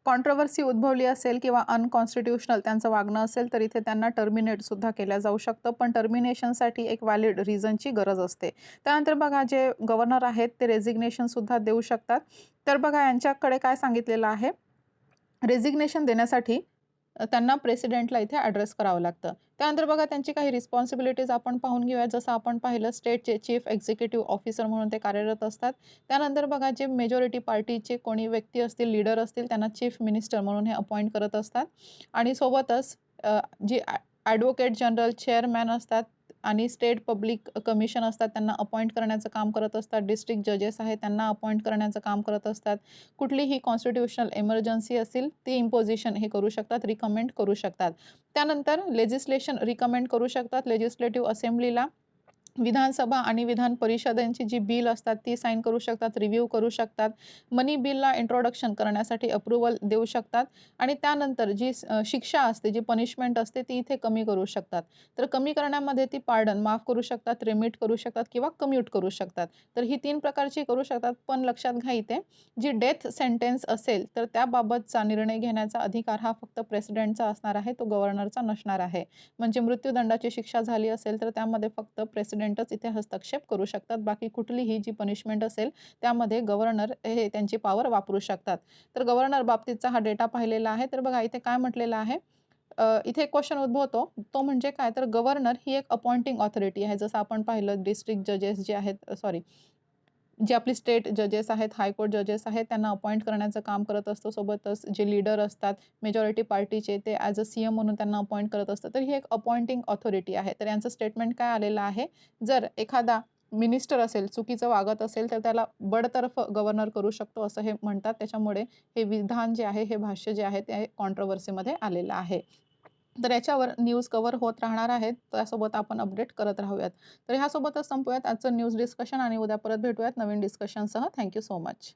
कॉन्ट्रोव्हर्सी उद्भवली असेल किंवा अनकॉन्स्टिट्यूशनल त्यांचं वागणं असेल तर इथे त्यांना टर्मिनेट सुद्धा केल्या जाऊ शकतं, पण टर्मिनेशनसाठी एक व्हॅलिड रिझनची गरज असते. त्यानंतर बघा जे गव्हर्नर आहेत ते रेझिग्नेशन सुद्धा देऊ शकतात. तर बघा यांच्याकडे काय सांगितलेलं आहे, रेझिग्नेशन देण्यासाठी त्यांना प्रेसिडेंटला इथे ॲड्रेस करावं लागतं. त्यानंतर बघा त्यांची काही रिस्पॉन्सिबिलिटीज आपण पाहून घेऊया. जसं आपण पाहिलं स्टेटचे चीफ एक्झिक्युटिव्ह ऑफिसर म्हणून ते कार्यरत असतात. त्यानंतर बघा जे मेजॉरिटी पार्टीचे कोणी व्यक्ती असतील, लीडर असतील, त्यांना चीफ मिनिस्टर म्हणून हे अपॉइंट करत असतात. आणि सोबतच जी ॲडव्होकेट जनरल, चेअरमॅन असतात आणि स्टेट पब्लिक कमिशन असतात, त्यांना अपॉइंट करण्याचं काम करत असतात. डिस्ट्रिक्ट जजेस आहेत त्यांना अपॉइंट करण्याचं काम करत असतात. कुठलीही कॉन्स्टिट्यूशनल इमर्जन्सी असेल ती इम्पोजिशन हे करू शकतात, रिकमेंड करू शकतात. त्यानंतर लेजिस्लेशन रिकमेंड करू शकतात लेजिस्लेटिव्ह असेंब्लीला. विधानसभा आणि विधान परिषदांची जी बिल असतात ती साइन करू शकतात, रिव्ह्यू करू शकतात. मनी बिलला इंट्रोडक्शन करण्यासाठी अप्रूव्हल देऊ शकतात आणि त्यानंतर जी शिक्षा असते, जी पनिशमेंट असते ती इथे कमी करू शकतात. तर कमी करण्यामध्ये ती पार्डन माफ करू शकतात, रिमिट करू शकतात किंवा कम्यूट करू शकतात. तर ही 3 प्रकारची करू शकतात. पण लक्षात घ्या इथे जी डेथ सेंटेन्स असेल तर त्याबाबतचा निर्णय घेण्याचा अधिकार हा फक्त प्रेसिडेंटचा असणार आहे, तो गव्हर्नरचा नसणार आहे. म्हणजे मृत्यूदंडाची शिक्षा झाली असेल तर त्यामध्ये फक्त प्रेसिडेंटच इथे हस्तक्षेप करू शकतात. बाकी कुठलीही जी पनिशमेंट असेल त्यामध्ये गव्हर्नर हे त्यांची पॉवर वापरू शकतात. तर गव्हर्नर बाबतीतचा हा डेटा पाहिलेला आहे. तर बघा इथे काय म्हटलेलं आहे, इथे एक क्वेशन उद्भवतो. तो म्हणजे काय, तर गव्हर्नर ही एक अपॉइंटिंग ऑथॉरिटी आहे. जसं आपण पाहिलं डिस्ट्रिक्ट जजेस जे आहेत जे आपली स्टेट जजेस आहेत, हायकोर्ट जजेस आहेत, त्यांना अपॉइंट करण्याचं काम करत असतो. सोबतच जे लीडर असतात मेजॉरिटी पार्टीचे ते ॲज अ सीएम म्हणून त्यांना अपॉइंट करत असतात. तर ही एक अपॉइंटिंग ऑथॉरिटी आहे. तर यांचं स्टेटमेंट काय आलेलं आहे, जर एखादा मिनिस्टर असेल, चुकीचं वागत असेल, तर त्याला बडतर्फ गव्हर्नर करू शकतो असं हे म्हणतात. त्याच्यामुळे हे विधान जे आहे, हे भाष्य जे आहे ते कॉन्ट्रोव्हर्सीमध्ये आलेलं आहे. तर याच्यावर न्यूज कव्हर होत राहणार आहेत. त्यासोबत आपण अपडेट करत राहूयात. तर ह्यासोबतच संपूयात आजचं न्यूज डिस्कशन आणि उद्या परत भेटूयात नवीन डिस्कशनसह. Thank you so much.